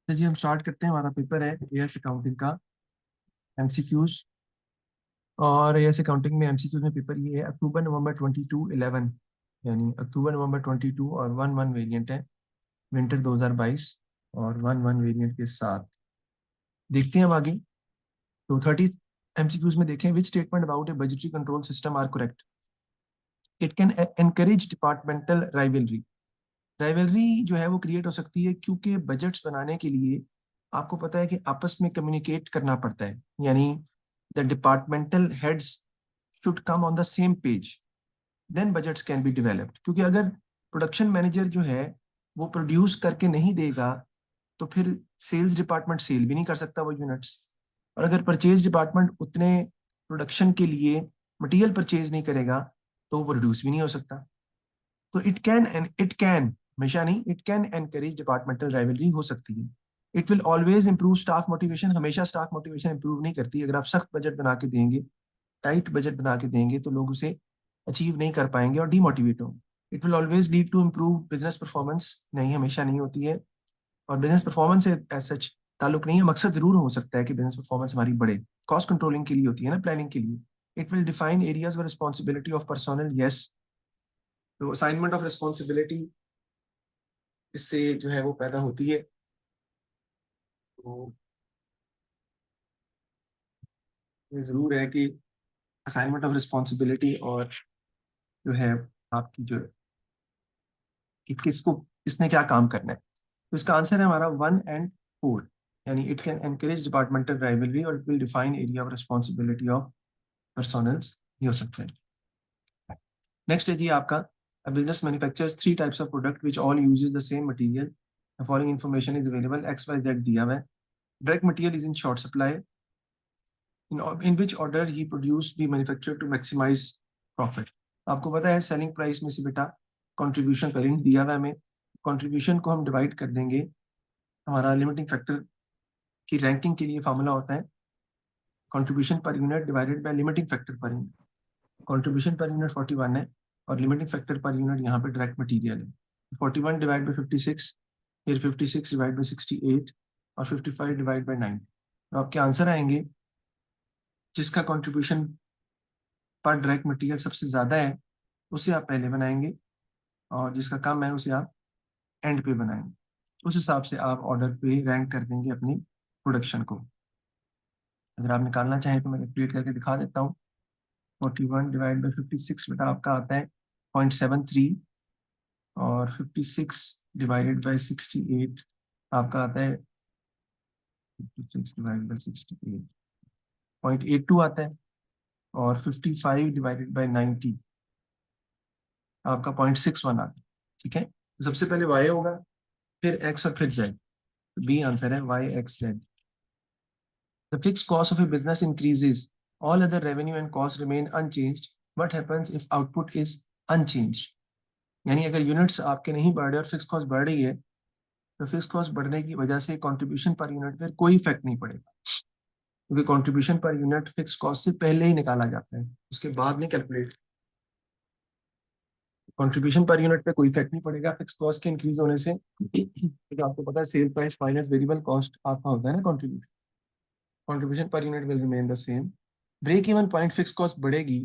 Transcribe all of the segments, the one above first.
तो जी हम स्टार्ट करते हैं। हमारा पेपर है एएस अकाउंटिंग का एमसीक्यूज। और एएस अकाउंटिंग में एमसीक्यूज में पेपर ये है अक्टूबर नवंबर 22-11, यानी अक्टूबर नवंबर 22 और 1-1 वेरिएंट है विंटर 2022 और 1-1 वेरिएंट के साथ। देखते हैं अब आगे। तो 30 एमसीक्यूज में देखें, which statement about a budgetary control system are correct. It can encourage departmental rivalry. Rivalry जो है वो क्रिएट हो सकती है क्योंकि बजट्स बनाने के लिए आपको पता है कि आपस में कम्युनिकेट करना पड़ता है, यानी the departmental heads should come on the same page, then budgets can be developed. क्योंकि अगर प्रोडक्शन मैनेजर जो है वो प्रोड्यूस करके नहीं देगा तो फिर सेल्स डिपार्टमेंट सेल भी नहीं कर सकता वो यूनिट्स। और अगर परचेज डिपार्टमेंट उतने प्रोडक्शन के लिए मटेरियल परचेज नहीं करेगा तो वो प्रोड्यूस भी नहीं हो सकता। तो इट कैन हमेशा नहीं, it can encourage departmental rivalry हो सकती है। It will always improve staff motivation. हमेशा स्टाफ मोटिवेशन इंप्रूव नहीं करती। अगर आप सख्त बजट बना के देंगे, टाइट बजट बना के देंगे तो लोग उसे अचीव नहीं कर पाएंगे और डीमोटिवेट होंगे। It will always lead to improve business performance. नहीं, हमेशा नहीं होती है। और बिजनेस परफॉर्मेंस से एज सच ताल्लुक नहीं है। मकसद जरूर हो सकता है कि बिजनेस परफॉर्मेंस हमारी बढ़े, कॉस्ट कंट्रोलिंग के लिए होती है ना, प्लानिंग के लिए। It will define areas of responsibility of personal. Yes, तो असाइनमेंट ऑफ रिस्पॉन्सिबिलिटी इससे जो है वो पैदा होती है। तो ये जरूर है कि असाइनमेंट ऑफ रिस्पॉन्सिबिलिटी और जो है आपकी जो कि किसको किसने क्या काम करना है। तो इसका आंसर है हमारा 1 और 4, यानी it can encourage departmental rivalry और it will define area of responsibility of personals. ये हो सकता है। नेक्स्ट है जी आपका, a business manufactures 3 types of product which all uses the same material. The following information is available. XYZ दिया हुआ है। Direct material is in short supply. In which order he produced be manufactured to maximize profit. आपको पता है selling price में से बेटा contribution per unit दिया हुआ है हमें। कंट्रीब्यूशन को हम डिवाइड कर देंगे। हमारा लिमिटिंग फैक्टर की रैंकिंग के लिए फॉर्मूला होता है contribution per unit divided by limiting factor per unit. Contribution per unit 41 है और लिमिटिंग फैक्टर पर यूनिट यहाँ पे डायरेक्ट मटेरियल है। 41 डिवाइड बाई 56, फिर 56 डिवाइड बाई 68 और 55 डिवाइड बाई 9। तो आपके आंसर आएंगे जिसका कंट्रीब्यूशन पर डायरेक्ट मटेरियल सबसे ज्यादा है उसे आप पहले बनाएंगे और जिसका कम है उसे आप एंड पे बनाएंगे। उस हिसाब से आप ऑर्डर पे रैंक कर देंगे अपनी प्रोडक्शन को। अगर आप निकालना चाहें तो मैं कैलकुलेट करके दिखा देता हूँ। 41 डिवाइड बाई 56 बेटा आपका आता है 0.73 और 56 डिवाइडेड बाई 68 आपका आता है 56 डिवाइडेड बाई 68 0.82 आता है। और 55 डिवाइडेड बाई 90 आपका 0.61 आता है। ठीक है, तो सबसे पहले y होगा, फिर x और फिर z। बी आंसर है YXZ। The fixed cost of a business increases. All other revenue and costs remain unchanged. What happens if output is unchanged? यानी अगर यूनिट्स आपके नहीं बढ़ रहे और फिक्स कॉस्ट बढ़ रही है तो फिक्स कॉस्ट बढ़ने की वजह से कंट्रीब्यूशन पर यूनिट पर कोई इफेक्ट नहीं पड़ेगा, क्योंकि contribution per unit fix cost से पहले ही निकाला जाता है, उसके बाद नहीं कैलकुलेट। कंट्रीब्यूशन पर यूनिट पे कोई इफेक्ट नहीं पड़ेगा फिक्स कॉस्ट के इंक्रीज होने से, क्योंकि आपको पता है sale price minus variable cost आपका होता है ना contribution. Contribution per unit will remain the same. Break even point fix cost बढ़ेगी,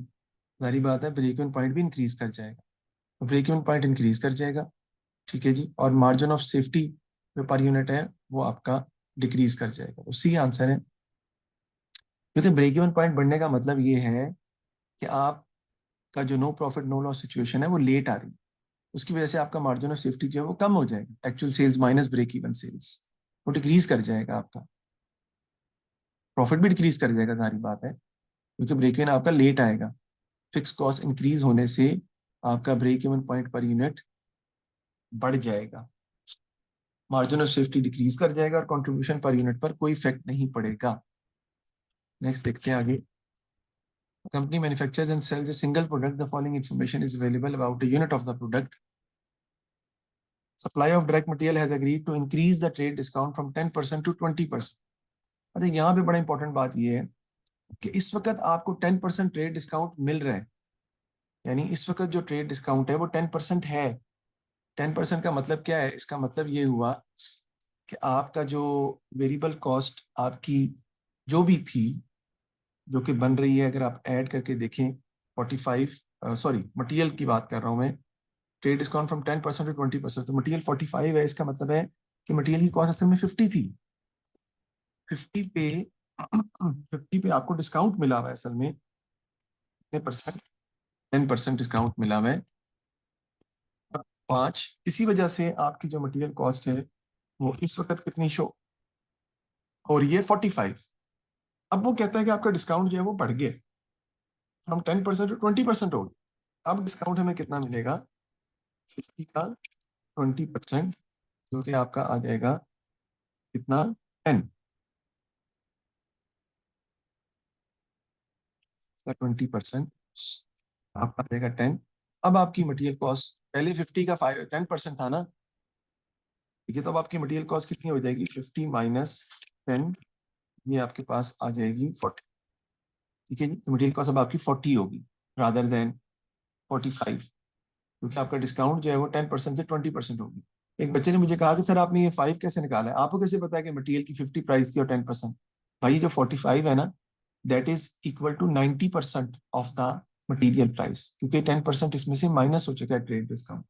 सारी बात है, ब्रेक इवन पॉइंट भी इंक्रीज कर जाएगा। ब्रेक इवन पॉइंट इंक्रीज कर जाएगा, ठीक है जी। और मार्जिन ऑफ सेफ्टी जो पर यूनिट है वो आपका डिक्रीज कर जाएगा। उसी आंसर है, क्योंकि ब्रेक इवन पॉइंट बढ़ने का मतलब ये है कि आपका जो no profit no loss situation है वो लेट आ रही है, उसकी वजह से आपका मार्जिन ऑफ सेफ्टी जो है वो कम हो जाएगा। Actual sales minus break even sales, वो डिक्रीज कर जाएगा, आपका प्रॉफिट भी डिक्रीज कर जाएगा, सारी बात है, क्योंकि ब्रेक इवन आपका लेट आएगा। फिक्स कॉस्ट इंक्रीज होने से आपका break even point per unit बढ़ जाएगा, मार्जिन ऑफ सेफ्टी डिक्रीज कर जाएगा और कंट्रीब्यूशन पर यूनिट पर कोई इफेक्ट नहीं पड़ेगा। नेक्स्ट देखते हैं आगे। Company manufactures and sales a single product. The following information is available about a unit of the product. Supply of direct material has agreed to increase the trade discount from 10% to 20%. अरे यहाँ पे बड़ा important बात ये है कि इस वक्त आपको 10% ट्रेड डिस्काउंट मिल रहा है, यानी इस वक्त जो ट्रेड डिस्काउंट है वो 10% है। 10% का मतलब क्या है? इसका मतलब ये हुआ कि आपका जो वेरिएबल कॉस्ट आपकी जो भी थी, जो कि बन रही है, अगर आप ऐड करके देखें 45, सॉरी मटेरियल की बात कर रहा हूं मैं, ट्रेड डिस्काउंट फ्रॉम 10% टू 20%, तो मटेरियल 45 है, इसका मतलब है कि मटेरियल की कॉस्ट असल में 50 थी। 50 पे 50 पे आपको डिस्काउंट मिला हुआ है असल में कितने परसेंट, 10% डिस्काउंट मिला हुआ है। 5, इसी वजह से आपकी जो मटेरियल कॉस्ट है वो इस वक्त कितनी शो हो रही है, 45। अब वो कहता है कि आपका डिस्काउंट जो है वो बढ़ गया, हम 10% टू 20% हो गया। अब डिस्काउंट हमें कितना मिलेगा, 50 का 20%, जो कि आपका आ जाएगा कितना, 10 का 20% आपका आ जाएगा 10। अब आपकी मटेरियल कॉस्ट पहले 50 का 10% था ना, ठीक है, तो अब आपकी मटेरियल कॉस्ट कितनी हो जाएगी, 50 माइनस 10, ये आपके पास आ जाएगी 40। ठीक है जी, तो मटेरियल कॉस्ट अब आपकी 40 होगी रादर देन 45, क्योंकि आपका डिस्काउंट जो है वो 10% से 20% होगी। एक बच्चे ने मुझे कहा कि सर आपने ये 5 कैसे निकाला है, आपको कैसे पता है कि मटेरियल की 50 प्राइस थी और 10%? भाई जो 45 है ना, that is equal to 90% of the material price, क्योंकि 10% इसमें से माइनस हो चुका है ट्रेड डिस्काउंट।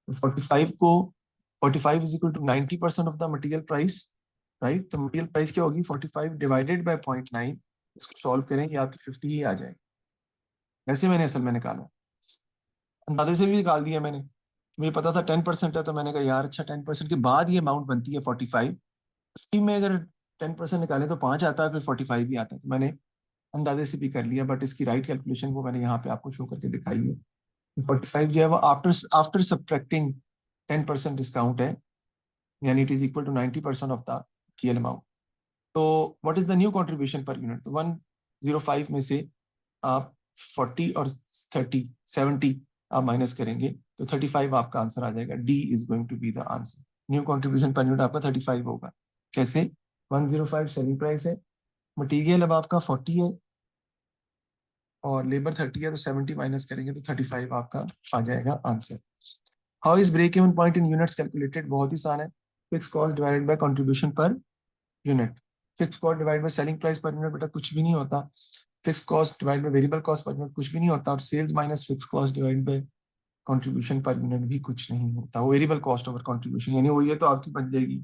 तो 45 को 45 is equal to 90% of the material price, right. तो मटेरियल प्राइस क्या होगी, 45 डिवाइडेड बाय 0.9, इसको सॉल्व करें, ये आपकी 50 ही आ जाएगी। वैसे मैंने असल में निकाला, अंदाजे से भी निकाल दिया मैंने, मुझे पता था 10% है, तो मैंने कहा यार अच्छा 10% के बाद ये अमाउंट बनती है 45, 50 में अगर 10% निकाले तो 5 आता है, फिर 45 भी आता है, तो मैंने अंदाजे से भी कर लिया, बट इसकी राइट कैलकुलेशन वो मैंने यहाँ पे आपको शो करके दिखाई है। 45 जो है वो आफ्टर आफ्टर सब्ट्रैक्टिंग 10% डिस्काउंट है, यानी it is equal to 90% of the real amount. तो what is the new contribution per unit, तो 105 में से आप 40 और 30 70 आप माइनस करेंगे तो 35 आपका आंसर आ जाएगा। D is going to be the answer. New contribution per unit आपका 35 होगा। कैसे, 105 सेलिंग प्राइस है, मटीरियल अब आपका 40 है और लेबर 30 है, तो 70 माइनस करेंगे तो 35 आपका आ जाएगा answer. How is break even point in units calculated, बहुत ही आसान है। Fix cost divided by contribution per unit. Fix cost divide by selling price per unit बेटा कुछ भी नहीं होता, fix cost divide by variable cost per unit कुछ भी नहीं होता, और sales minus fix cost divide by contribution per unit भी कुछ नहीं होता, वो वेरिएबल कॉस्ट ओवर कंट्रीब्यूशन, यानी वो ये तो आपकी बन जाएगी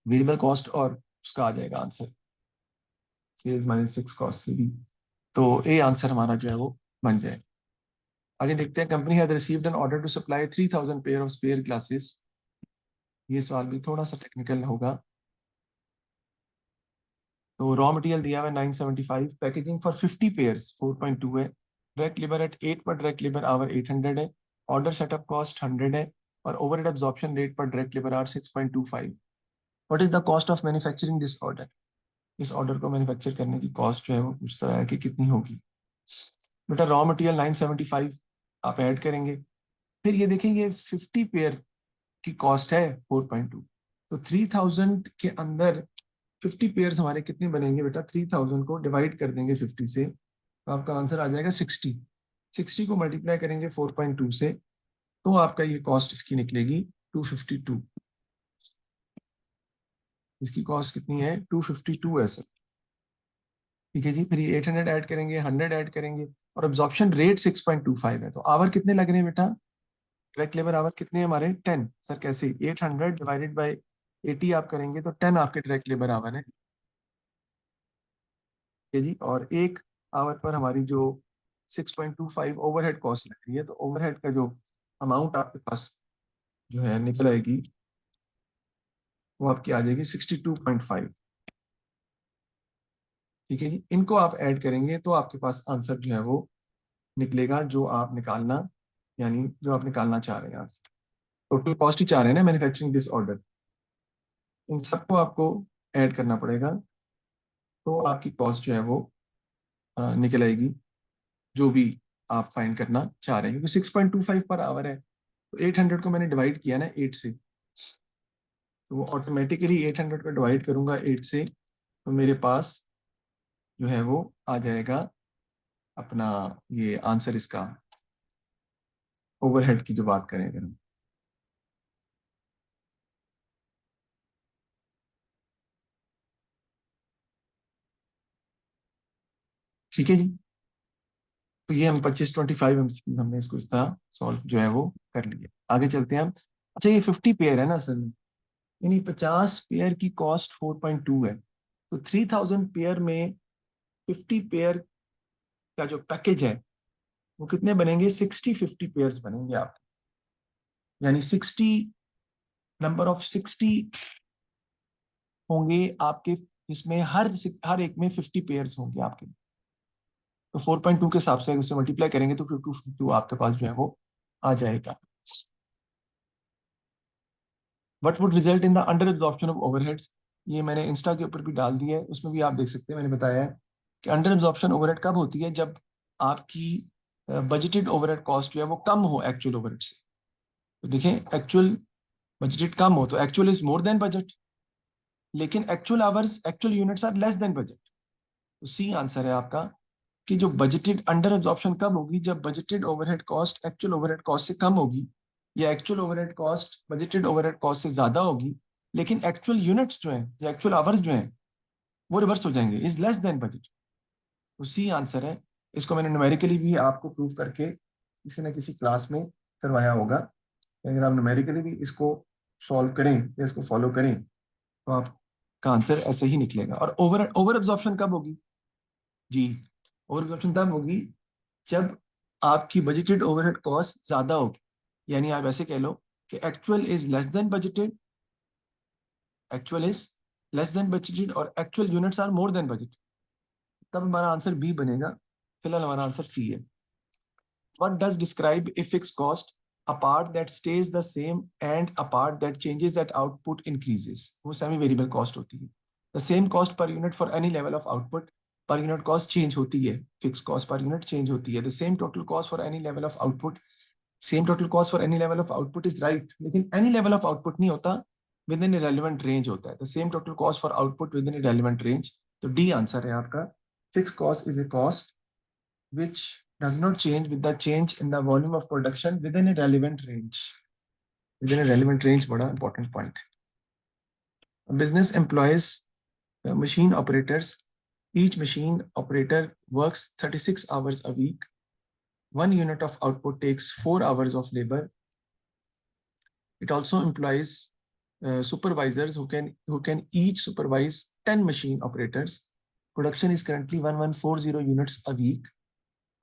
वेरिएबल कॉस्ट और उसका आ जाएगा answer sales minus fix cost से भी, तो ए आंसर हमारा जो है वो बन जाए। आगे देखते हैं, company had received an order to supply 3000 pair of spare glasses. ये सवाल भी थोड़ा सा टेक्निकल होगा। तो रॉ मटेरियल दिया हुआ है 975, पैकेजिंग फॉर 50 पेयर्स 4.2 है, डायरेक्ट लेबर एट 8 पर डायरेक्ट लेबर आवर 800 है, ऑर्डर सेटअप कॉस्ट 100 है, और ओवरहेड एब्जॉर्प्शन रेट पर direct labour our 6.25। What is the cost of manufacturing this order, इस ऑर्डर को मैन्युफैक्चर करने की कॉस्ट जो है वो पूछ रहा है कि कितनी होगी। बेटा रॉ मटेरियल 975 आप ऐड करेंगे, फिर ये देखेंगे 50 पेयर की कॉस्ट है 4.2, तो 3000 के अंदर 50 पेयर्स हमारे कितने बनेंगे बेटा, 3000 को डिवाइड कर देंगे 50 से, तो आपका आंसर आ जाएगा 60। 60 को मल्टीप्लाई करेंगे 4.2 से, तो आपका ये कॉस्ट इसकी निकलेगी 252। इसकी कॉस्ट कितनी है, 252 है सर। ठीक है जी, फिर ये 800 ऐड करेंगे, 100 ऐड करेंगे, और अब्जॉर्प्शन रेट 6.25 है, तो आवर कितने लग रहे हैं बेटा, डायरेक्ट लेबर आवर कितने हैं हमारे, 10। सर कैसे, 800 डिवाइडेड बाई 80 आप करेंगे तो 10 आपके डायरेक्ट लेबर आवर है। ठीक है जी, और एक आवर पर हमारी जो 6.25 ओवरहेड कॉस्ट लग रही है, तो ओवरहेड का जो अमाउंट आपके पास जो है निकल आएगी, वो आपकी आ जाएगी 62.5। ठीक है जी, इनको आप ऐड करेंगे तो आपके पास आंसर जो है वो निकलेगा, जो आप निकालना, यानी जो आप निकालना चाह रहे हैं आंसर, टोटल कॉस्ट ही चाह रहे हैं ना मैन्युफैक्चरिंग दिस ऑर्डर, इन सबको आपको ऐड करना पड़ेगा, तो आपकी कॉस्ट जो है वो निकल आएगी, जो भी आप फाइंड करना चाह रहे हैं, क्योंकि 6.25 पर आवर है, तो 800 को मैंने डिवाइड किया ना 8 से, तो वो ऑटोमेटिकली 800 को डिवाइड करूंगा 8 से, तो मेरे पास जो है वो आ जाएगा अपना ये आंसर इसका, ओवरहेड की जो बात करें अगर हम, ठीक है जी। तो ये हम 25-25 MCQ हमने इसको इस तरह सॉल्व जो है वो कर लिया। आगे चलते हैं हम। अच्छा ये 50 पेयर है ना असल में, यानी 50 पेयर की कॉस्ट 4.2 है, तो 3000 पेयर में 50 पेयर का जो पैकेज है वो कितने बनेंगे, 60-50 पेयर्स बनेंगे आप, यानी 60 नंबर ऑफ 60 होंगे आपके, इसमें हर एक में 50 पेयर्स होंगे आपके। तो 4.2 के हिसाब से उसे मल्टीप्लाई करेंगे तो 252 आपके पास जो है वो आ जाएगा। What would result in the under absorption of overheads, ये मैंने इंस्टा के ऊपर भी डाल दिया है, उसमें भी आप देख सकते हैं, मैंने बताया है कि अंडर एब्जॉर्प्शन ओवरहेड कब होती है, जब आपकी बजटेड ओवरहेड कॉस्ट जो है वो कम हो एक्चुअल ओवरहेड से। तो देखें, एक्चुअल बजटेड कम हो तो actual is more than budget, लेकिन actual hours actual units are less than budget. तो सी आंसर है आपका कि जो बजटेड अंडर एब्जॉर्प्शन कब होगी, जब budgeted overhead cost actual overhead cost से कम होगी, या actual overhead cost budgeted overhead cost से ज्यादा होगी, लेकिन एक्चुअल यूनिट्स जो है या एक्चुअल आवर्स जो है वो रिवर्स हो जाएंगे, इज लेस देन बजट। तो सी आंसर है। इसको मैंने न्यूमेरिकली भी आपको प्रूव करके किसी न किसी क्लास में करवाया होगा। अगर आप न्यूमेरिकली भी इसको सॉल्व करें या इसको फॉलो करें तो आपका आंसर ऐसे ही निकलेगा। और ओवर ओवर एब्जॉर्प्शन कब होगी जी, ओवर एब्जॉर्प्शन तब होगी जब आपकी बजटेड ओवरहेड कॉस्ट ज्यादा होगी, यानी आप ऐसे कह लो कि actual is less than budgeted और actual units are more than budget, तब हमारा आंसर बी बनेगा। फिलहाल हमारा आंसर सी है। What does describe a fixed cost? A part that stays the same and a part that changes at output increases. वो semi variable cost होती है। The same cost per unit for any level of output. Per unit cost change होती है, fixed cost per unit change होती है। The same total cost for any level of output. Same total cost for any level of output is right, लेकिन any level of output नहीं होता, within a relevant range होता है। The same total cost for output within a relevant range. तो D answer है आपका। Fixed cost is a cost which does not change with the change in the volume of production within a relevant range. Within a relevant range, बड़ा important point. A business employs machine operators. Each machine operator works 36 hours a week. One unit of output takes 4 hours of labor. It also employs supervisors who can each supervise 10 machine operators. Production is currently 1140 units a week.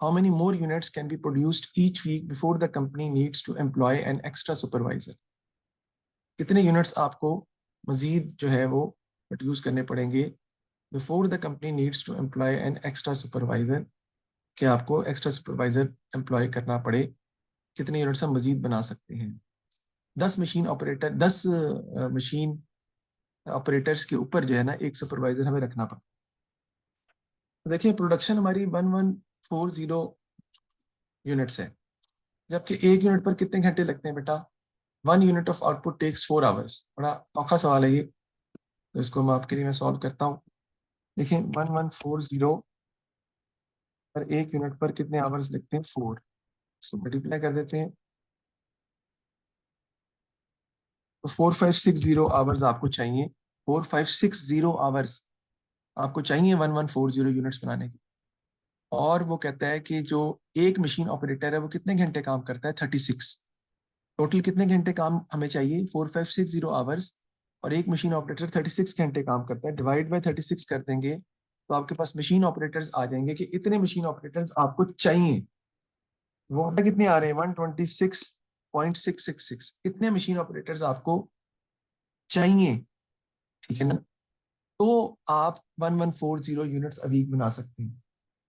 How many more units can be produced each week before the company needs to employ an extra supervisor? कितने units आपको मजीद जो है वो produce करने पड़ेंगे before the company needs to employ an extra supervisor, कि आपको एक्स्ट्रा सुपरवाइजर एम्प्लॉय करना पड़े, कितने यूनिट्स हम मजीद बना सकते हैं। 10 मशीन ऑपरेटर्स के ऊपर जो है ना एक सुपरवाइजर हमें रखना पड़ता है। देखिए प्रोडक्शन हमारी 1140 यूनिट्स है, जबकि एक यूनिट पर कितने घंटे लगते हैं बेटा, 1 unit of output takes 4 hours. बड़ा औखा सवाल है ये, तो इसको मैं आपके लिए मैं सॉल्व करता हूँ। देखिए 1140 पर एक यूनिट पर कितने आवर्स लगते हैं, 4, इसको मल्टीप्लाई कर देते हैं तो 4560 आवर्स आपको चाहिए। 4560 आवर्स आपको चाहिए 1140 यूनिट्स बनाने के। और वो कहता है कि जो एक मशीन ऑपरेटर है वो कितने घंटे काम करता है, 36। टोटल कितने घंटे काम हमें चाहिए, 4560 आवर्स, और एक मशीन ऑपरेटर 36 घंटे काम करता है, डिवाइड बाय 36 कर देंगे तो आपके पास मशीन ऑपरेटर्स आ जाएंगे कि इतने मशीन ऑपरेटर्स आपको चाहिए। वो कितने आ रहे हैं, 126.666, इतने मशीन ऑपरेटर्स आपको चाहिए, ठीक है ना। तो आप 1140 यूनिट्स अ वीक बना सकते हैं।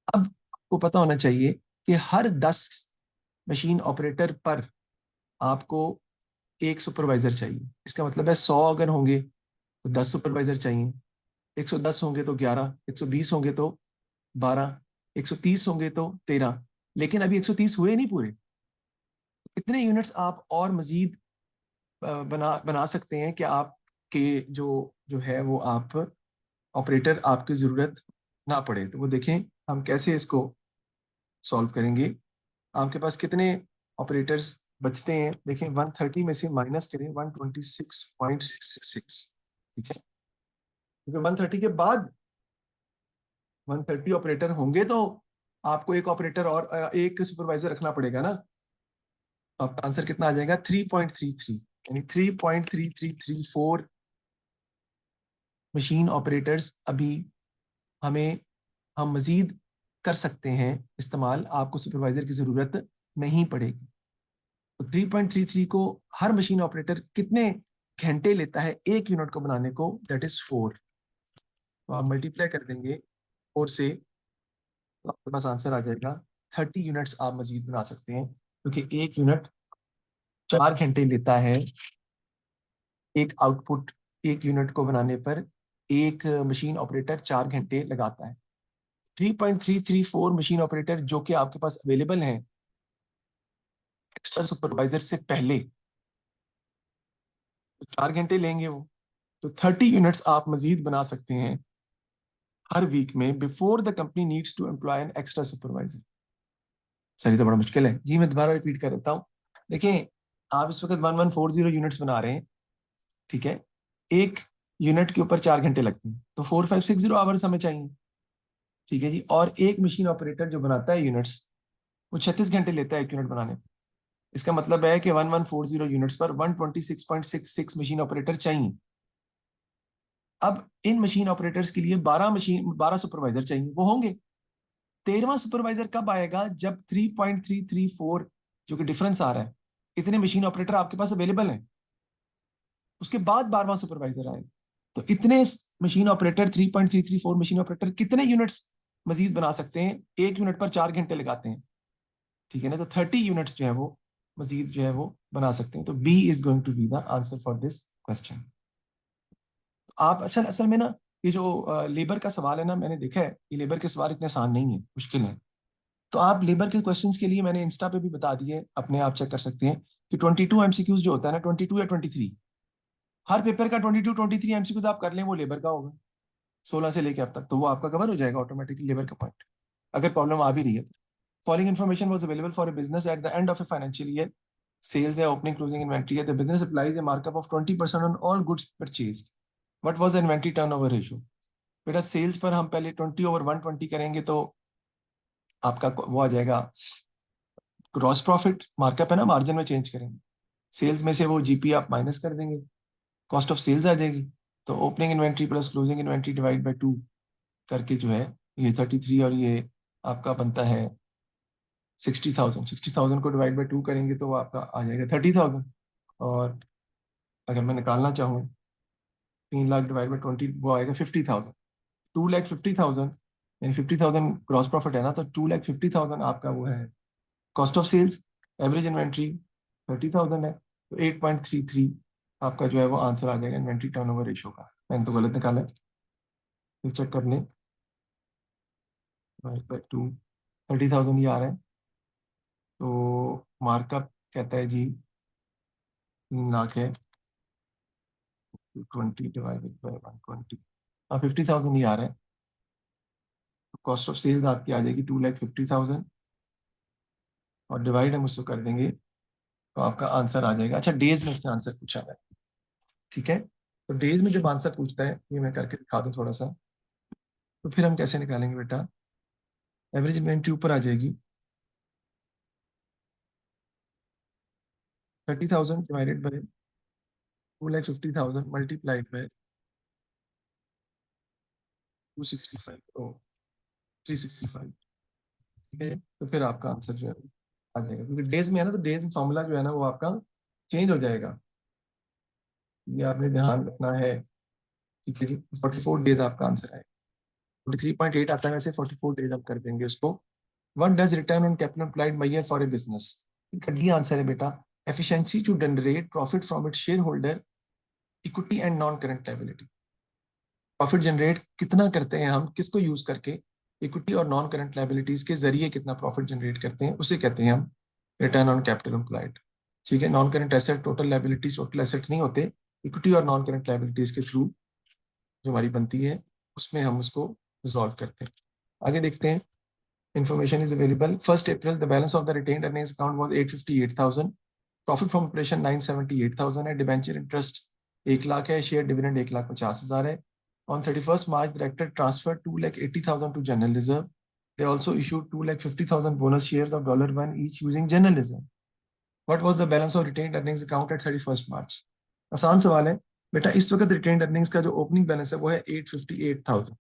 अब आपको पता होना चाहिए कि हर 10 मशीन ऑपरेटर पर आपको एक सुपरवाइजर चाहिए। इसका मतलब है 100 अगर होंगे तो 10 सुपरवाइजर चाहिए, 110 होंगे तो 11, 120 होंगे तो 12, 130 होंगे तो 13, लेकिन अभी 130 हुए नहीं पूरे। इतने यूनिट्स आप और मजीद बना बना सकते हैं कि आपके जो जो है वो आप ऑपरेटर आपकी जरूरत ना पड़े। तो वो देखें हम कैसे इसको सॉल्व करेंगे। आपके पास कितने ऑपरेटर्स बचते हैं, देखें 130 में से माइनस करें 126.666, ठीक है, क्योंकि 130 के बाद 130 ऑपरेटर होंगे तो आपको एक ऑपरेटर और एक सुपरवाइजर रखना पड़ेगा ना। तो आपका आंसर कितना आ जाएगा? 3.33, यानी 3.3334 मशीन ऑपरेटर्स अभी हमें हम मजीद कर सकते हैं इस्तेमाल, आपको सुपरवाइजर की जरूरत नहीं पड़ेगी। तो 3.33 को हर मशीन ऑपरेटर कितने घंटे लेता है एक यूनिट को बनाने को? That is 4। तो आप मल्टीप्लाई कर देंगे 4 से, तो आपके पास आंसर आ जाएगा 30 यूनिट्स आप मजीद बना सकते हैं, क्योंकि एक यूनिट 4 घंटे लेता है। एक आउटपुट एक यूनिट को बनाने पर एक मशीन ऑपरेटर 4 घंटे लगाता है। 3.334 मशीन ऑपरेटर जो कि आपके पास अवेलेबल हैं एक्स्ट्रा सुपरवाइजर से पहले, तो 4 घंटे लेंगे वो। तो 30 यूनिट्स आप मजीद बना सकते हैं हर वीक में, before the company needs to employ an extra supervisor. Sir ये तो बड़ा मुश्किल है जी, मैं दोबारा रिपीट कर देता हूँ। देखिए, आप इस वक्त 1140 यूनिट्स बना रहे हैं, ठीक है। एक यूनिट के ऊपर 4 घंटे लगते हैं, तो 4560 आवर्स हमें चाहिए, ठीक है जी। और एक मशीन ऑपरेटर जो बनाता है यूनिट्स, वो 36 घंटे लेता है एक यूनिट बनाने में। इसका मतलब है कि 1140 यूनिट्स पर 126.66 मशीन ऑपरेटर चाहिए। अब इन मशीन ऑपरेटर्स के लिए 12 सुपरवाइजर चाहिए, वो होंगे। 13वां सुपरवाइजर कब आएगा? जब 3.334 जो कि डिफरेंस आ रहा है, इतने मशीन ऑपरेटर आपके पास अवेलेबल हैं, उसके बाद 12वां सुपरवाइजर आएगा। तो इतने मशीन ऑपरेटर, 3.334 मशीन ऑपरेटर कितने यूनिट्स मजीद बना सकते हैं? एक यूनिट पर 4 घंटे लगाते हैं, ठीक है ना। तो 30 यूनिट्स जो है वो मजीद जो है वो बना सकते हैं। तो B is going to be the answer for this question. आप अच्छा, असल में ना, ये जो लेबर का सवाल है ना, मैंने देखा है ये लेबर के सवाल इतने आसान नहीं है, मुश्किल है। तो आप लेबर के क्वेश्चंस के लिए मैंने इंस्टा पे भी बता दिए, अपने आप चेक कर सकते हैं कि 22 एमसीक्यूज जो होता है ना, 22 या 23, हर पेपर का 22-23 एमसीक्यूज आप कर लें, वो लेबर का होगा 16 से लेकर अब तक, तो वो आपका कवर हो जाएगा ऑटोमेटिकली लेबर का पॉइंट, अगर प्रॉब्लम आ भी रही है तो। Following information was available for a business at the end of a financial year. Sales है, ओपनिंग क्लोजिंग इन्वेंट्री है, the business applies a markup of 20% on all goods purchase. What was the inventory turnover ratio? बेटा sales पर हम पहले 20/120 करेंगे, तो आपका वो आ जाएगा ग्रॉस प्रॉफिट, मार्कअप है ना, मार्जिन में चेंज करेंगे। सेल्स में से वो जीपी आप माइनस कर देंगे, कॉस्ट ऑफ सेल्स आ जाएगी। तो opening inventory plus closing inventory divide by 2 करके जो है ये 33, और ये आपका बनता है 60,000। 60,000 को डिवाइड बाई 2 करेंगे तो वो आपका आ जाएगा 30,000। और अगर मैं निकालना चाहूँ 3 लाख डिवाइड बाई 20, वो आएगा 50,000। 2,50,000, यानी 50,000 ग्रॉस प्रॉफिट है ना, तो 2,50,000 आपका वो है cost of sales. Average inventory 30,000 है, तो 8.33 आपका जो है वो आंसर आ जाएगा इन्वेंट्री टर्नओवर रेशियो का। मैंने तो गलत निकाला है, फिर चेक कर लें। 2 30,000 ये आ रहा है, तो मार्कअप कहता है जी 3 लाख है। 20 डिवाइडेड बाई 120, हाँ 50,000 ही आ रहा है। तो कॉस्ट ऑफ सेल्स आपकी आ जाएगी 2,50,000, और डिवाइड हम उसको कर देंगे तो आपका आंसर आ जाएगा। अच्छा, डेज में उसने आंसर पूछा है, ठीक है। तो डेज में जब आंसर पूछता है, ये मैं करके दिखा दूं थोड़ा सा, तो फिर हम कैसे निकालेंगे बेटा? एवरेज इन्वेंट्री ऊपर आ जाएगी, 30,000 डिवाइडेड बाई 2,50,000 मल्टीप्लाइड बाई 265, ओ 365, ठीक है। तो फिर आपका आंसर जो है आ जाएगा, क्योंकि डेज में है ना, तो डेज फॉर्मूला जो है ना वो आपका चेंज हो जाएगा, ये आपने ध्यान रखना है, ठीक है जी। 44 डेज आपका आंसर है। 43.8 आता है वैसे, 44 डेज हम कर देंगे उसको। What does return on capital employed by year for a business? D answer है बेटा, efficiency to generate profit from its share holder equity and non current liability. Profit generate कितना करते हैं हम, किसको यूज करके? इक्विटी और नॉन करंट लायबिलिटीज के जरिए कितना प्रॉफिट जनरेट करते हैं, उसे कहते हैं हम रिटर्न ऑन कैपिटल एम्प्लॉयड, ठीक है। Non current asset total liabilities total assets नहीं होते, इक्विटी और नॉन करंट लायबिलिटीज के थ्रू जो हमारी बनती है उसमें हम उसको रिजॉल्व करते हैं। आगे देखते हैं। Information is available. 1st April, the balance of the retained earnings account was 858,000. Profit from operation 978,000 है। डिबेंचर इंटरेस्ट 1 लाख है। शेयर डिविडेंड 1,50,000 है। On 31st March, director transferred 2,80,000 to general reserve. They also issued 2,50,000 bonus shares of $1 each using general reserve. What was the balance of retained earnings account at 31st March? आसान सवाल है बेटा. इस वक्त retained earnings का जो opening balance है वो है 858,000.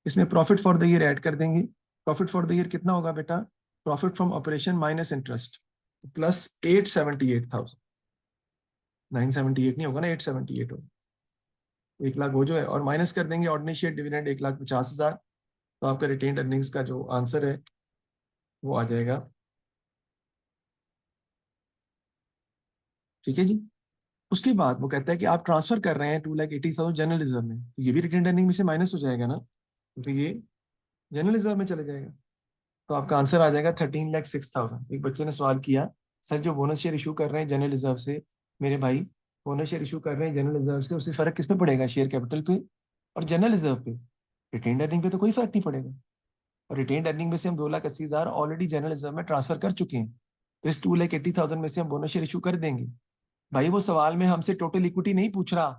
इसमें profit for the year add कर देंगे. प्रॉफिट फॉर द ईयर कितना होगा बेटा? Profit from operation minus interest plus 878,000. 978 नहीं होगा ना, 878 होगा. 1 लाख वो जो है, और माइनस कर देंगे ऑर्डिनरी शेयर डिविडेंड 1,50,000. तो आपका रिटेन्ड अर्निंग्स का जो आंसर है वो आ जाएगा. ठीक है जी. उसके बाद वो कहता है कि आप ट्रांसफर कर रहे हैं 2,80,000 जनरल रिजर्व में, तो ये भी रिटेन्ड अर्निंग में से माइनस हो जाएगा ना, तो ये जनरल रिजर्व में चले जाएगा. तो आपका आंसर आ जाएगा 13,06,000. एक बच्चे ने सवाल किया, सर जो बोनस शेयर इशू कर रहे हैं जनरल रिजर्व से, मेरे भाई बोनस शेयर इशू कर रहे हैं जनरल रिजर्व से, उससे फर्क किस पे पड़ेगा? शेयर कैपिटल पे और जनरल रिजर्व पे. रिटेन्ड अर्निंग पे तो कोई फर्क नहीं पड़ेगा. और रिटेन्ड अर्निंग में से हम 2,80,000 ऑलरेडी जनरल रिजर्व में ट्रांसफर कर चुके हैं, तो इस 2,80,000 में से हम बोनस शेयर इशू कर देंगे. भाई वो सवाल में हमसे टोटल इक्विटी नहीं पूछ रहा,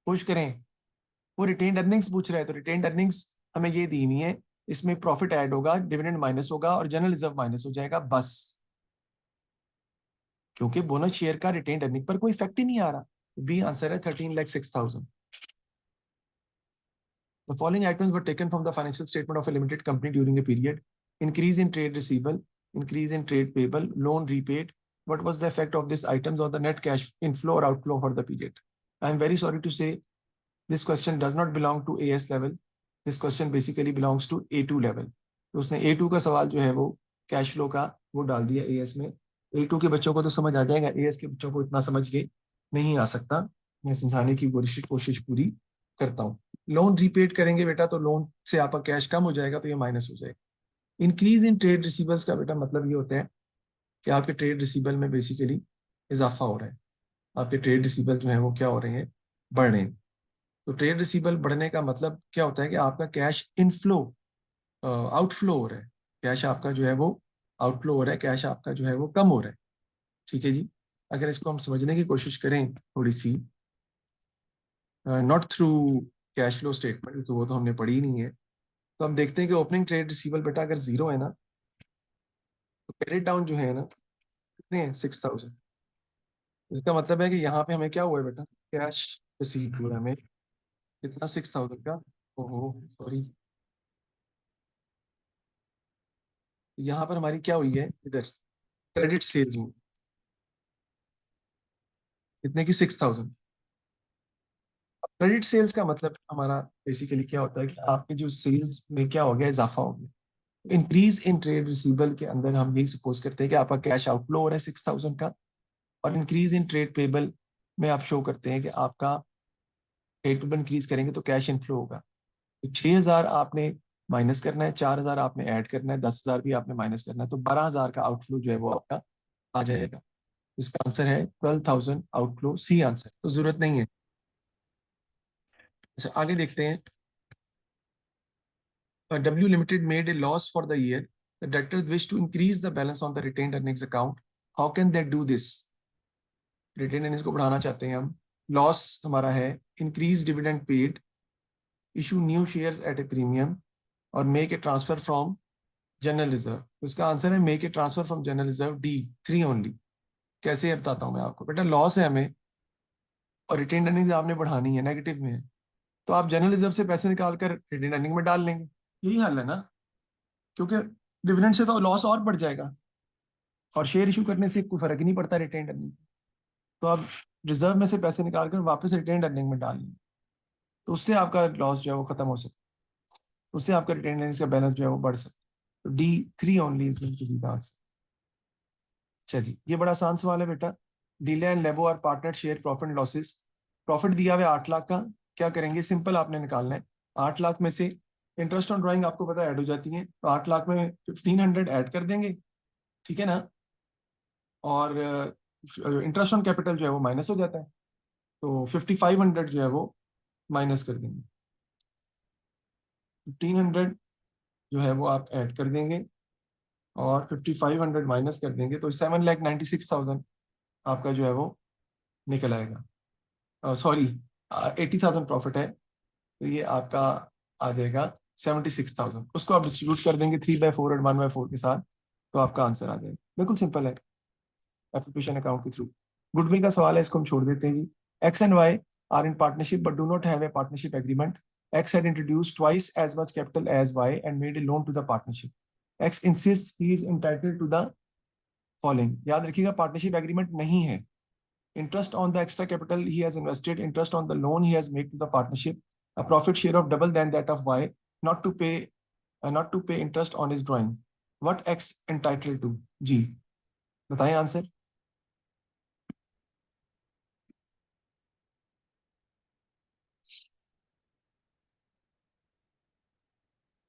खुश करें, वो रिटेन्ड अर्निंग्स पूछ रहा है. तो रिटेन्ड अर्निंग्स हमें ये दी हुई है, इसमें प्रॉफिट ऐड होगा, डिविडेंड माइनस होगा और जनरल रिजर्व माइनस हो जाएगा बस. क्योंकि बोनस शेयर का रिटेन्ड अर्निंग पर कोई इफेक्ट ही नहीं आ रहा. बी आंसर है 13,06,000. The following items were taken from the financial statement of a limited company during a period: increase in trade receivable, increase in trade payable, loan repaid. What was the effect of these items on the net cash inflow or outflow for the period? I am very sorry to say this question does not belong to AS level. This question basically belongs to A2 level. तो उसने A2 का सवाल जो है वो cash flow का वो डाल दिया AS में. A2 के बच्चों को तो समझ आ जाएगा, AS के बच्चों को इतना समझ के नहीं आ सकता. मैं समझाने की कोशिश पूरी करता हूँ. लोन रीपेड करेंगे बेटा तो लोन से आपका कैश कम हो जाएगा, तो ये माइनस हो जाएगा. इंक्रीज इन ट्रेड रिसीवल्स का बेटा मतलब ये होता है कि आपके ट्रेड रिसीवल में बेसिकली इजाफा हो रहा है. आपके ट्रेड रिसीवल जो है वो क्या हो रहे हैं? बढ़ रहे हैं. तो ट्रेड रिसीवल बढ़ने का मतलब क्या होता है कि आपका कैश इनफ्लो आउटफ्लो हो रहा है. कैश आपका जो है वो आउटफ्लो हो रहा है, कैश आपका जो है वो कम हो रहा है. ठीक है जी. अगर इसको हम समझने की कोशिश करें थोड़ी सी, not through cash flow statement, क्योंकि वो तो हमने पढ़ी ही नहीं है, तो हम देखते हैं कि ओपनिंग ट्रेड रिसीवल बेटा अगर 0 है ना, तो कैरेट डाउन जो है ना कितने हैं? 6,000. इसका मतलब है कि यहाँ पे हमें क्या हुआ है बेटा? कैश रिसीव हुआ है हमें कितना? 6,000 का. ओहो सॉरी, यहाँ पर हमारी क्या हुई है? इधर क्रेडिट सेल्स में कितने की? 6,000. क्रेडिट सेल्स का मतलब हमारा बेसिकली क्या होता है कि आपके जो सेल्स में क्या हो गया? इजाफा हो गया. इंक्रीज इन ट्रेड रिसीवेबल के अंदर हम यही सपोज करते हैं कि आपका कैश आउटफ्लो हो रहा है 6,000 का, और इंक्रीज इन ट्रेड पेबल में आप शो करते हैं कि आपका ट्रेड पेबल इंक्रीज करेंगे तो कैश इनफ्लो होगा. तो 6,000 आपने माइनस करना है, 4,000 आपने ऐड करना है, 10,000 भी आपने माइनस करना है, तो 12,000 का आउटफ्लो जो है वो आपका आ जाएगा. इसका आंसर है 12,000 आउटफ्लो. सी आंसर, तो जरूरत नहीं है. अच्छा आगे देखते हैं. W Limited made a loss for the year. The directors wish to increase the balance on the retained earnings account. How can they do this? Retained earnings को बढ़ाना चाहते हैं हम. लॉस हमारा है, increase dividend paid, issue new shares at a premium, और make a transfer from general reserve. तो इसका आंसर है make a transfer from general reserve, D 3 only. कैसे है बताता हूँ मैं आपको. बेटा लॉस है हमें और रिटेन अर्निंग्स आपने बढ़ानी है, नेगेटिव में है, तो आप जनरल रिजर्व से पैसे निकाल कर रिटेन अर्निंग में डाल लेंगे. यही हल है ना, क्योंकि डिविडेंड से तो लॉस और बढ़ जाएगा, और शेयर इशू करने से कोई फर्क ही नहीं पड़ता रिटेन अर्निंग. तो आप रिजर्व में से पैसे निकाल कर वापस रिटेन अर्निंग में डाल लेंगे, तो उससे आपका लॉस जो है वो खत्म हो सकता है, उससे आपका रिटेन अर्निंग्स का बैलेंस जो है वो बढ़ सकता है. तो D 3 only is going to be the answer. अच्छा जी, ये बड़ा आसान सवाल है बेटा. Dele and Lebo are partner share profit and losses. Profit दिया हुआ 8 लाख का, क्या करेंगे? सिंपल आपने निकालना है. 8 लाख में से इंटरेस्ट ऑन ड्राइंग आपको पता ऐड हो जाती है, तो 8 लाख में 1,500 ऐड कर देंगे. ठीक है ना. और इंटरेस्ट ऑन कैपिटल जो है वो माइनस हो जाता है, तो 5,500 जो है वो माइनस कर देंगे. 1,500 जो है वो आप ऐड कर देंगे और 5,500 माइनस कर देंगे, तो 7,96,000 आपका जो है वो निकल आएगा. सॉरी, 80,000 प्रॉफिट है, तो ये आपका आ जाएगा 76,000। उसको आप डिस्ट्रीब्यूट कर देंगे 3/4 और 1/4 के साथ, तो आपका आंसर आ जाएगा। बिल्कुल सिंपल है, एप्लीकेशन अकाउंट के थ्रू। गुडविल का सवाल है, इसको हम छोड़ देते हैं जी। X and Y are in partnership but do not have a partnership agreement. X had introduced twice as much capital as Y and made a loan to the partnership. X insists he is entitled to the following. याद रखिएगा, partnership agreement नहीं है। Interest on the extra capital he has invested, interest on the loan he has made to the partnership, a profit share of double than that of Y, not to pay interest on his drawing. What X entitled to? जी बताएं answer.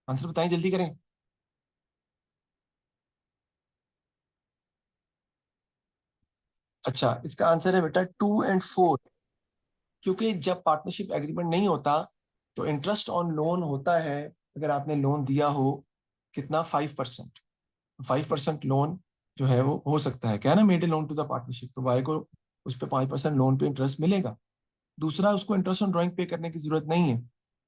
Answer बताएं, जल्दी करें। अच्छा, इसका answer है बेटा 2 और 4। क्योंकि जब पार्टनरशिप एग्रीमेंट नहीं होता तो इंटरेस्ट ऑन लोन होता है। अगर आपने लोन दिया हो कितना, 5%, 5% लोन जो है वो हो सकता है, क्या है ना, made a loan to the partnership, तो वाई को उस पर 5% लोन पे इंटरेस्ट मिलेगा। दूसरा, उसको इंटरेस्ट ऑन ड्राइंग पे करने की जरूरत नहीं है,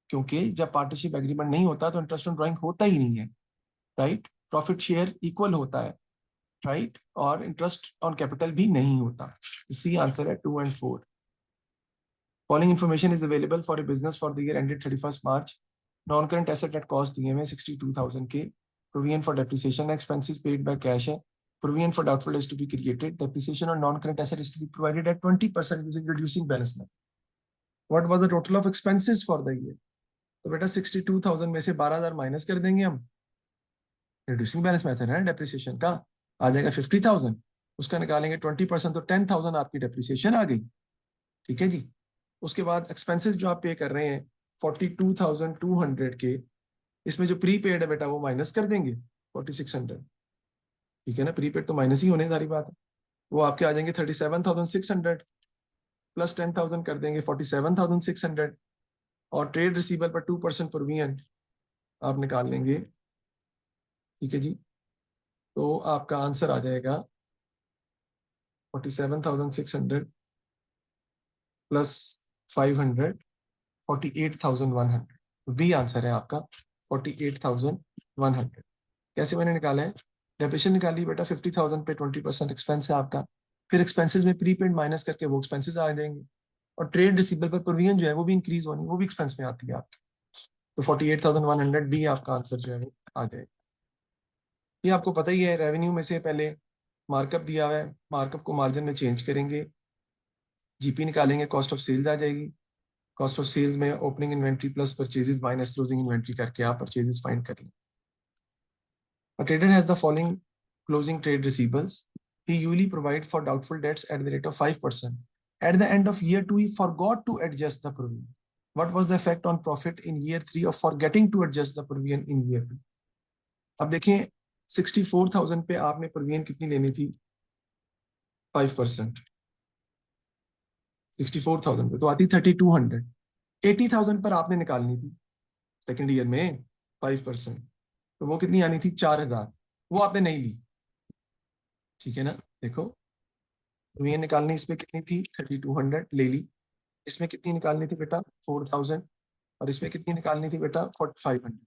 क्योंकि जब पार्टनरशिप एग्रीमेंट नहीं होता तो इंटरेस्ट ऑन ड्राइंग होता ही नहीं है, राइट। प्रॉफिट शेयर इक्वल होता है, राइट, और इंटरेस्ट ऑन कैपिटल भी नहीं होता। सी आंसर है 2 और 4। Following information is available for a business for the year ended 31st March. Non-current asset at cost दिए हुए 62,000 के। Provision for depreciation expenses paid by cash है। Provision for doubtful is to be created. Depreciation on non-current asset is to be provided at 20% using reducing balance method. What was the total of expenses for the year? तो बेटा 62,000 में से 12,000 minus कर देंगे हम। Reducing balance method है depreciation का। आ जाएगा 50,000, उसका निकालेंगे 20%, तो 10,000 आपकी डेप्रिसिएशन आ गई। ठीक है जी। उसके बाद एक्सपेंसेस जो आप पे कर रहे हैं 42,200 के, इसमें जो प्रीपेड है बेटा वो माइनस कर देंगे 4,600। ठीक है ना, प्रीपेड तो माइनस ही होने, सारी बात है। वो आपके आ जाएंगे 37,600, प्लस 10,000 कर देंगे 47,600। और ट्रेड रिसीवेबल पर 2% प्रोविजन आप निकाल लेंगे। ठीक है जी, तो आपका आंसर आ जाएगा 47,600 प्लस 500, 48,100। बी आंसर है आपका 48,100। कैसे मैंने निकाला है, डेप्रिसिएशन निकाली बेटा 50,000 पे 20% एक्सपेंस है आपका। फिर एक्सपेंसेस में प्रीपेड माइनस करके वो एक्सपेंसेस आ जाएंगे, और ट्रेड रिसीवेबल पर प्रोविजन जो है वो भी इंक्रीज होनी, वो भी एक्सपेंस में आती है आपकी। तो 48,100 भी आपका आंसर जो है वो आ जाएगा। ये आपको पता ही है, रेवेन्यू में से पहले मार्कअप दिया हुआ है, मार्कअप को मार्जिन में चेंज करेंगे, जीपी निकालेंगे, कॉस्ट ऑफ सेल्स आ जाएगी। कॉस्ट ऑफ सेल्स में opening inventory plus purchases minus closing inventory करके आप परचेजेस फाइंड कर लें। A trader has the following closing trade receivables. He usually provides for doubtful debts at the rate of 5%. At the end of year 2, he forgot to adjust the provision. What was the effect on profit in year 3 of forgetting to adjust the provision in year 2? अब देखें 64,000 पे आपने provision कितनी लेनी थी, 5%। 64,000 पे तो आती 3,200। 80,000 पर आपने निकालनी थी सेकेंड ईयर में 5%, तो वो कितनी आनी थी, 4,000। वो आपने नहीं ली। ठीक है ना, देखो प्रीमियम निकालनी इसमें कितनी थी, 3,200 ले ली। इसमें कितनी निकालनी थी बेटा, 4,000। और इसमें कितनी निकालनी थी बेटा, 4,500।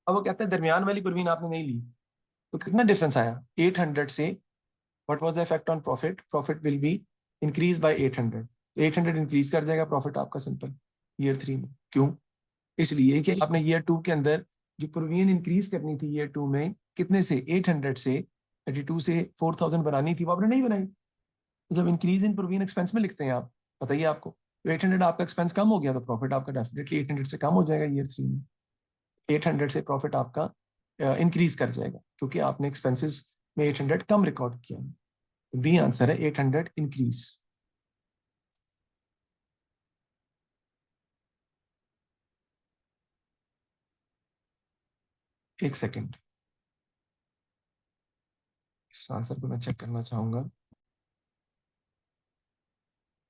अब वो कहते हैं दरमियान वाली प्रीमियम आपने नहीं ली, तो कितना डिफरेंस आया 800 से। What was the effect on profit, profit will be increase by 800। 800 increase कर जाएगा प्रॉफिट आपका सिंपल ईयर 3 में। क्यों, इसलिए कि आपने ईयर 2 के अंदर जो प्रोविजन इंक्रीज करनी थी ईयर 2 में, कितने से, 800 से, 32 से 4,000 बनानी थी, वो आपने नहीं बनाई। जब इंक्रीज इन प्रोविजन एक्सपेंस में लिखते हैं आप, बताइए आपको, तो 800 आपका एक्सपेंस कम हो गया तो प्रॉफिट आपका डेफिनेटली 800 से कम हो जाएगा ईयर 3 में। 800 से प्रॉफिट आपका इंक्रीज कर जाएगा, क्योंकि आपने एक्सपेंसेस में 800 कम रिकॉर्ड किया। तो बी आंसर है 800 इंक्रीज। एक सेकेंड, इस आंसर को मैं चेक करना चाहूंगा।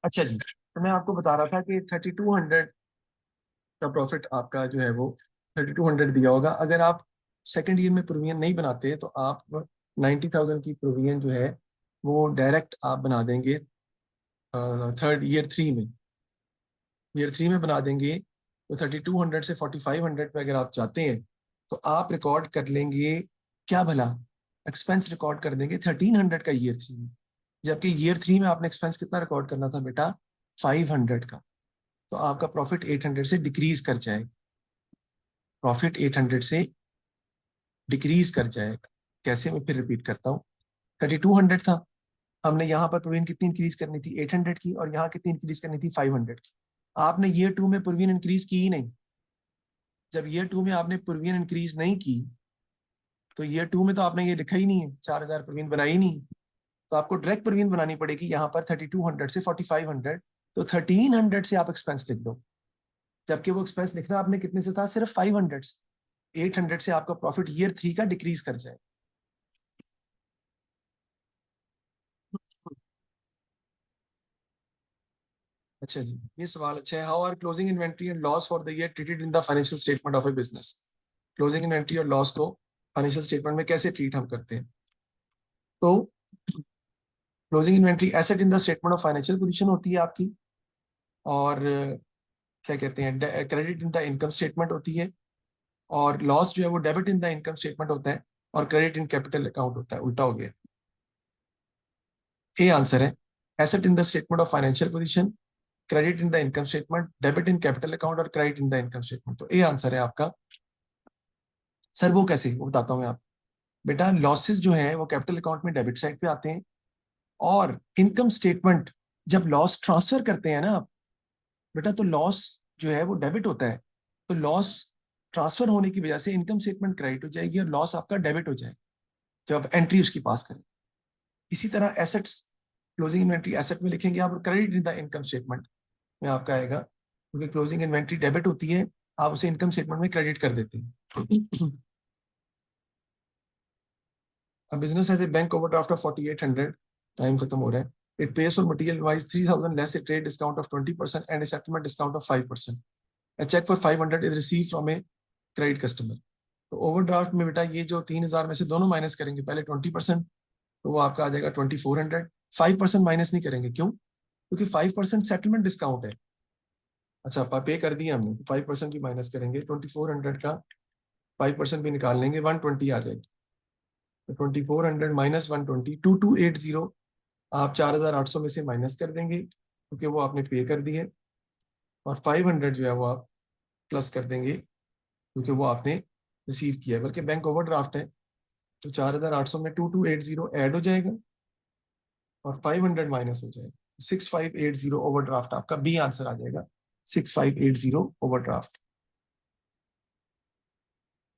अच्छा जी, तो मैं आपको बता रहा था कि 3,200 का प्रॉफिट आपका जो है वो 3,200 दिया होगा। अगर आप सेकेंड ईयर में प्रोविजन नहीं बनाते तो आप 90,000 की प्रोविजन जो है वो डायरेक्ट आप बना देंगे थर्ड ईयर 3 में, ईयर 3 में बना देंगे तो 3200 से 4500 पे अगर आप जाते हैं तो आप रिकॉर्ड कर लेंगे क्या भला, एक्सपेंस रिकॉर्ड कर देंगे 1300 का ईयर 3 में, जबकि ईयर 3 में आपने एक्सपेंस कितना रिकॉर्ड करना था बेटा, 500 का। तो आपका प्रॉफिट 800 से डिक्रीज कर जाएगा, प्रॉफिट 800 से डिक्रीज कर जाएगा। कैसे, मैं फिर रिपीट करता हूँ। 3200 था, हमने यहाँ पर प्रोविजन कितनी इंक्रीज करनी थी, 800 की, और यहाँ कितनी इंक्रीज करनी थी, 500 की। आपने ईयर 2 में प्रोविजन इंक्रीज की ही नहीं। जब ईयर 2 में आपने प्रोविजन इंक्रीज नहीं की तो ईयर 2 में तो आपने ये लिखा ही नहीं है, 4000 प्रोविजन बनाई ही नहीं। तो आपको डायरेक्ट प्रोविजन बनानी पड़ेगी यहाँ पर 3200 से 4500। तो 1300 से आप एक्सपेंस लिख दो, जबकि वो एक्सपेंस लिखना आपने कितने से था, सिर्फ 500 से। 800 से आपका प्रॉफिट ईयर 3 का डिक्रीज कर जाए। अच्छा जी, ये सवाल अच्छा है। How are closing inventory and loss for the year treated in the financial statement of a business. Closing inventory और लॉस को फाइनेंशियल स्टेटमेंट में कैसे ट्रीट हम करते हैं। तो closing inventory asset in the statement of financial position होती है आपकी, और क्या कहते हैं, credit in the income statement होती है, और लॉस जो है वो debit in the income statement होता है, और क्रेडिट इन कैपिटल अकाउंट होता है। उल्टा हो गया, ए आंसर है। Asset in the statement of financial position, credit in the income statement, debit in capital account, और credit in the income statement. तो ए आंसर है आपका। सर वो कैसे, वो बताता हूँ मैं आपको। बेटा लॉसेस जो है वो कैपिटल अकाउंट में डेबिट साइड पे आते हैं, और इनकम स्टेटमेंट जब लॉस ट्रांसफर करते हैं ना आप बेटा, तो लॉस जो है वो डेबिट होता है। तो लॉस ट्रांसफर होने की वजह से इनकम स्टेटमेंट क्रेडिट हो जाएगी और लॉस आपका डेबिट हो जाएगा जब आप एंट्री उसकी पास करें। इसी तरह एसेट्स, क्लोजिंग इन्वेंट्री एसेट में लिखेंगे आप, और credit in the income statement में आपका आएगा, क्योंकि क्लोजिंग इन्वेंट्री डेबिट होती है, आप उसे इनकम स्टेटमेंट में क्रेडिट कर देते हैं। अब बिजनेस है बैंक ओवरड्राफ्ट ऑफ 4800, टाइम खत्म हो रहा है। It pays for material wise 3000 less A trade discount of 20% and A settlement discount of 5%। A check for 500 is received from a credit customer। तो ओवरड्राफ्ट में बेटा ये जो 3000 में से दोनों माइनस करेंगे, पहले 20%, तो वो आपका आ जाएगा 2400। 5% माइनस नहीं करेंगे, क्यों, क्योंकि 5% सेटलमेंट डिस्काउंट है। अच्छा पे कर दिया हमने, तो 5% भी माइनस करेंगे, 2400 का 5% भी निकाल लेंगे, 120 आ जाएगा। तो 2400 माइनस 120, 2280 आप 4800 में से माइनस कर देंगे, क्योंकि वो आपने पे कर दिए, और 500 जो है वो आप प्लस कर देंगे, क्योंकि वो आपने रिसीव किया है, बल्कि बैंक ओवरड्राफ्ट है। तो 4800 में 2280 ऐड हो जाएगा, और 500 माइनस हो जाएगा, 6580 ओवरड्राफ्ट आपका बी आंसर आ जाएगा। 6580 ओवरड्राफ्ट।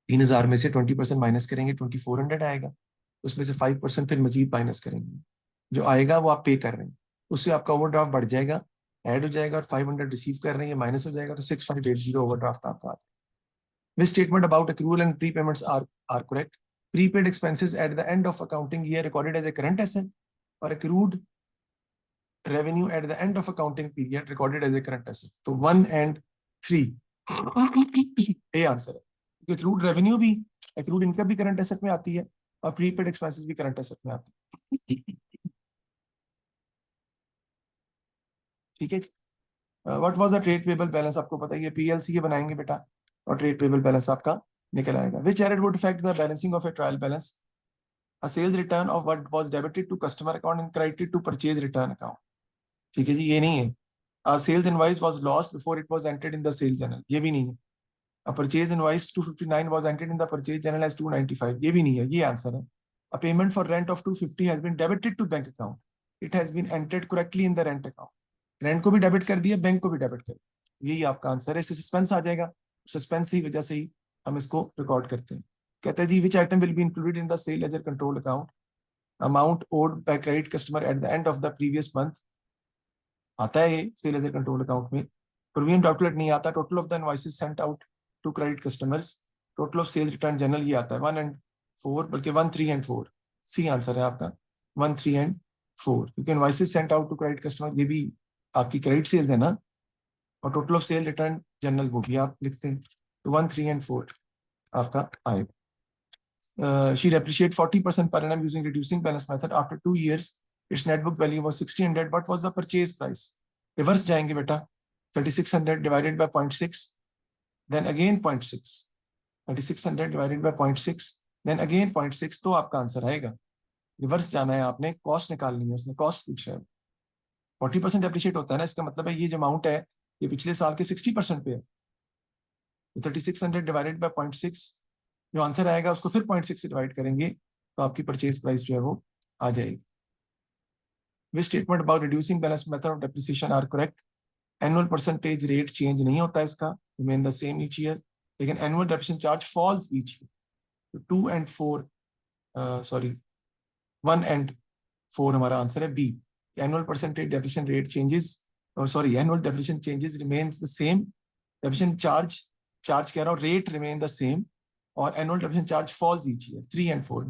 3000 में से 20% माइनस करेंगे, 2400 आएगा, उसमें से 5% फिर मजीद माइनस करेंगे, जो आएगा वो आप पे कर रहे हैं, उससे आपका ओवरड्राफ्ट बढ़ जाएगा, ऐड हो जाएगा, और 500 रिसीव कर रहे हैं, माइनस हो जाएगा, तो 6580 ओवरड्राफ्ट आपका। Which statement about accrual and prepayments are correct? Prepaid expenses at the end of accounting year recorded as a current asset, or accrued revenue at the end of accounting period recorded as a current asset? तो 1 and 3 A answer है, क्योंकि accrued revenue भी, accrued income भी current asset में आती है, और prepaid expenses भी current asset में आती है। ठीक है। What was the trade payable balance, आपको पता है, ये पीएलसी ये बनाएंगे बेटा, और ट्रेड पेबल बैलेंस आपका निकल आएगा। Which error would affect the balancing of a trial balance. A sales return of what was debited to customer account and credited to purchase return account। ठीक है जी, ये नहीं है। A sales invoice was lost before it was entered in the sales journal, ये भी नहीं है। A purchase invoice 259 was entered in the purchase journal as 295, ये भी नहीं है, ये आंसर है। A payment for rent of 250 has been debited to bank account, it has been entered correctly in the rent account। Rent को भी debit कर दिया, बैंक को भी डेबिट कर दिया, यही आपका आंसर है। इससे सस्पेंस आ जाएगा, सस्पेंस की वजह से ही हम इसको रिकॉर्ड करते हैं। कहते हैं जी, which item will be included in the sale ledger control account. Amount owed by credit customer at the end of the previous month, आता है ये सेल लेजर कंट्रोल अकाउंट में। प्रीमियम कैलकुलेट नहीं आता। Total of the invoices sent out to credit customers, total of sales return general ये आता है 1 and 4, बल्कि 1, 3 and 4, सी आंसर है आपका 1, 3 and 4, क्योंकि invoices sent out to credit customer ये भी आपकी क्रेडिट सेल्स है ना, और total of sale return journal वो भी आप लिखते हैं, तो 1, 3 and 4 आपका आएगा। She depreciate 40% per annum using reducing balance method. After 2 years, its net book value was 1600. What was the purchase price? Reverse जाएंगे बेटा, 3600 divided by 0.6, then again 0.6, 3600 divided by 0.6, then again 0.6, तो आपका आंसर आएगा। Reverse जाना है आपने, cost निकालनी है, उसने कॉस्ट पूछा है। 40% अप्रिशिएट होता है ना, इसका मतलब है ये जो अमाउंट है ये पिछले साल के 60% पे है। तो 3600 डिवाइडेड बाय 0.6, जो आंसर आएगा उसको फिर 0.6 से डिवाइड करेंगे तो आपकी परचेज प्राइस जो है वो आ जाएगी। वे statement about reducing balance method of depreciation are correct. Annual percentage rate change नहीं होता इसका, remain the same each year, लेकिन annual depreciation charge falls each year. तो 2 and 4, सॉरी 1 and 4 हमारा आंसर है B. Annual percentage depreciation rate changes, sorry annual depreciation changes remains the same, depreciation charge कह रहा हूँ, रेट रिमेन द सेम, और annual depreciation charge falls each year, 3 and 4।